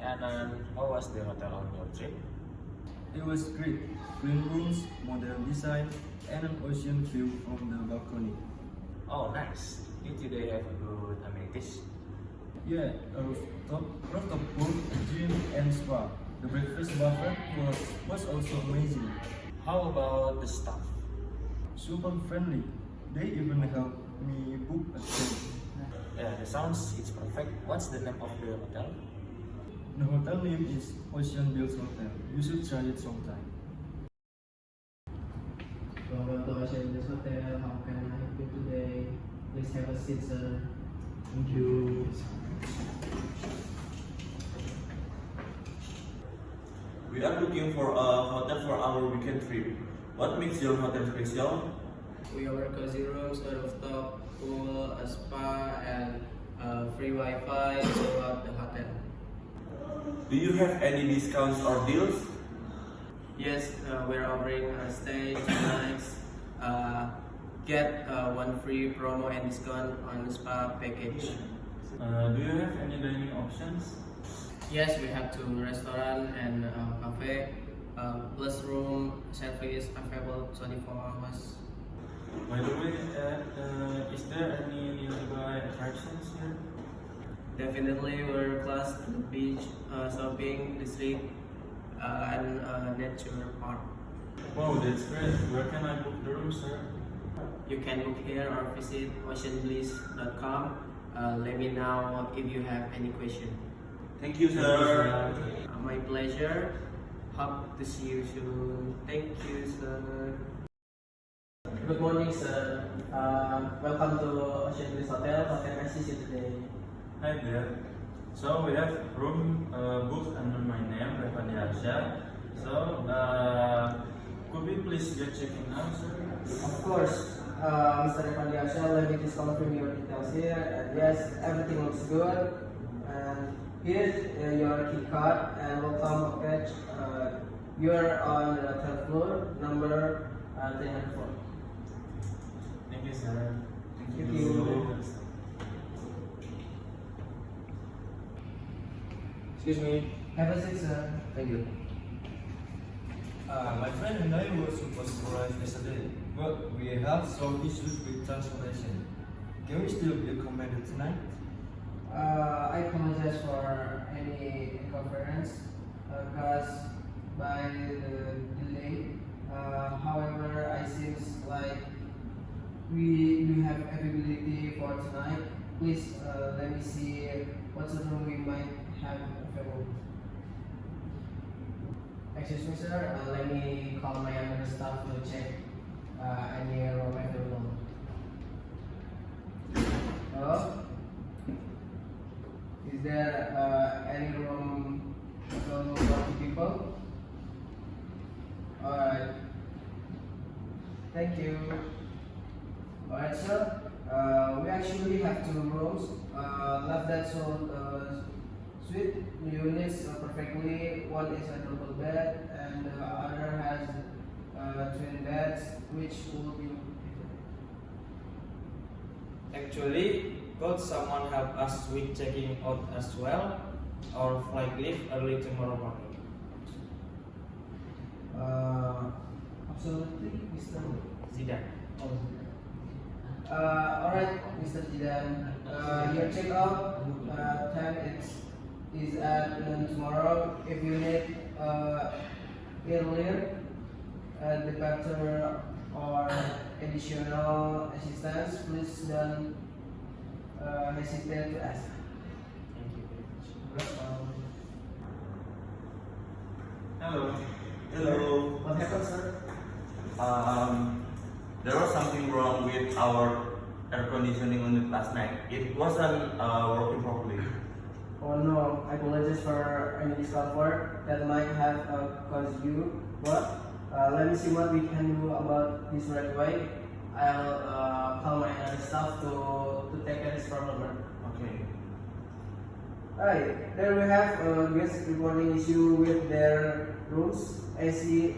And how was the hotel on your trip? It was great. Clean rooms, modern design, and an ocean view from the balcony. Oh, nice. Did they have good amenities? Yeah, a rooftop pool, gym, and spa. The breakfast buffet was also amazing. How about the staff? Super friendly. They even helped me book a train. Yeah, the sounds it's perfect. What's the name of the hotel? The hotel name is Ocean Bills Hotel. You should try it sometime. Welcome to Ocean Views Hotel. How can I help you today? Please have a seat, sir. Thank you. We are looking for a hotel for our weekend trip. What makes your hotel special? We offer cozy rooms, a rooftop pool, a spa, and free Wi-Fi throughout the hotel. Do you have any discounts or deals? Yes, we're offering a stay 2 nights. Get one free promo and discount on the spa package. Do you have any dining options? Yes, we have 2 restaurants and cafe, plus room service available 24 hours. By the way, is there any nearby attractions here? Definitely, we're close to the beach, shopping district, and nature park. Wow, that's great. Where can I book the room, sir? You can book here or visit oceanbliss.com. Let me know if you have any question. Thank you, sir. My pleasure. Hope to see you soon. Thank you, sir. Good morning, sir. Welcome to Ocean Bliss Hotel. How can I assist you today? Hi there. So we have room booked under my name, Revan Diarsya. So could we please get checking out, sir? Of course, Mr. Evan Diarsya, let me just confirm your details here. And yes, everything looks good. And here's your key card and welcome package. You're on the 3rd floor, number 304. Thank you, sir. Thank you. Excuse me. Have a seat, sir. Thank you. My friend and I were supposed to arrive yesterday, but we had some issues with transportation. Can we still be accommodated tonight? I apologize for any inconvenience caused by the delay. However, I seems like we have availability for tonight. Please let me see what room we might have available. Excuse me, sir. Let me call my other staff to check any room available. Hello? Is there any room available for 2 people? Alright. Thank you. Alright, sir. We actually have 2 rooms. Left that suite units perfectly. One is a double bed, and the other has twin beds, which will be. Actually, could someone help us with checking out as well? Our flight leave early tomorrow morning. Absolutely, Mr. Zidan. Alright, Mr. Jidan. Your checkout time is at noon tomorrow. If you need earlier departure or additional assistance, please don't hesitate to ask. Thank you very much. Hello. Hello. What happened, sir? There was something wrong with our air conditioning unit last night. It wasn't working properly. Oh no, I apologize for any discomfort that might have caused you. But let me see what we can do about this right away. I'll call my other staff to take care of this problem. Okay. Alright, there we have guest reporting issue with their rooms. AC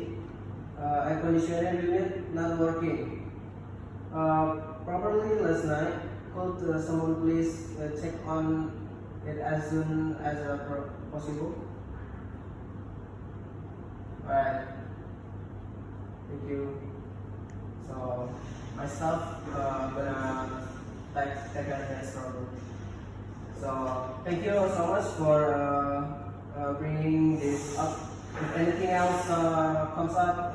air conditioner unit not working properly last night. Could someone please check on it as soon as possible. Alright, thank you. So myself gonna take care of this problem. So thank you so much for bringing this up. If anything else comes up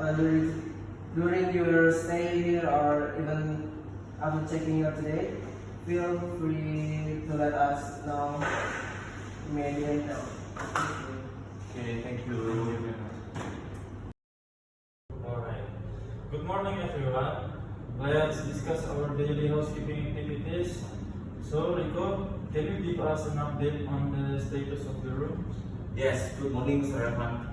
during your stay here or even after checking out today, feel free to let us know immediately. Okay, thank you. Alright. Good morning, everyone. Let's discuss our daily housekeeping activities. So, Rico, can you give us an update on the status of the rooms? Yes, good morning, Mr. Rahman.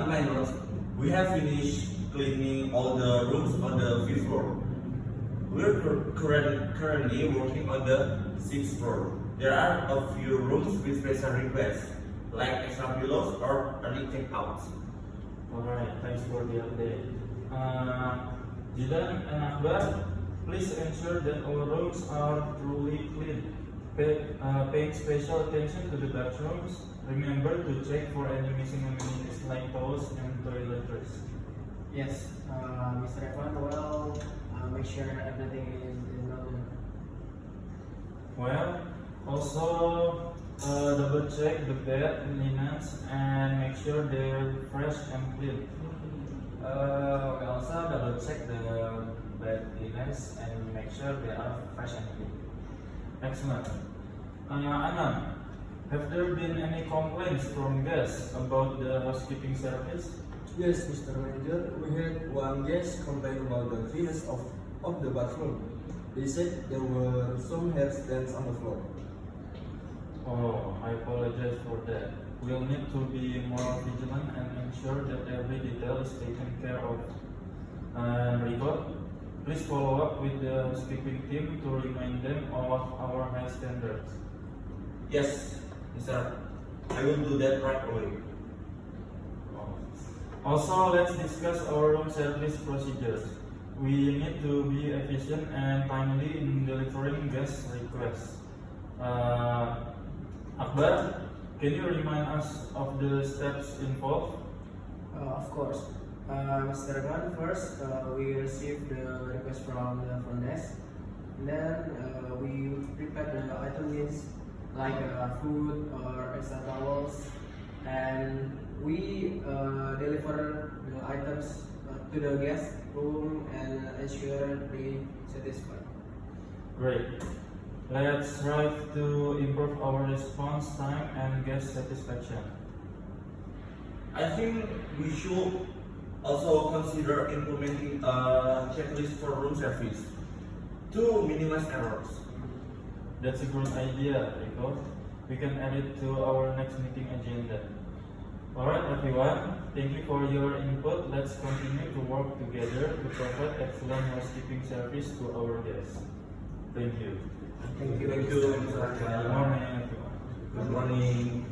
In my notes, we have finished cleaning all the rooms on the 5th floor. We're currently working on the 6th floor. There are a few rooms with special requests, like extra pillows or early check-outs. Alright, thanks for the update. Jidan and Akbar, please ensure that our rooms are truly clean. Paying special attention to the bathrooms. Remember to check for any missing amenities like towels and toiletries. Yes, Mr. Evan, well, make sure everything is in order. Well, also double check the bed linens and make sure they're fresh and clean. We also double check the bed linens and make sure they are fresh and clean. Excellent. Anand, have there been any complaints from guests about the housekeeping service? Yes, Mr. Manager, we had one guest complain about the cleanness of the bathroom. They said there were some hair stains on the floor. Oh, I apologize for that. We'll need to be more vigilant and ensure that every detail is taken care of. And Rico, please follow up with the housekeeping team to remind them of our high standards. Yes, Mr. I will do that right away. Also, let's discuss our room service procedures. We need to be efficient and timely in delivering guest requests. Akbar, can you remind us of the steps involved? Of course. Mr. Evan, first we received the request from the front desk. And then we prepare the items like food or extra towels, and we deliver the items to the guest room and ensure they satisfied. Great. Let's strive to improve our response time and guest satisfaction. I think we should also consider implementing a checklist for room service to minimize errors. That's a good idea, Rico. We can add it to our next meeting agenda. Alright everyone, thank you for your input. Let's continue to work together to provide excellent housekeeping service to our guests. Thank you. Thank you. Thank you, Mr. Good morning everyone. Good morning.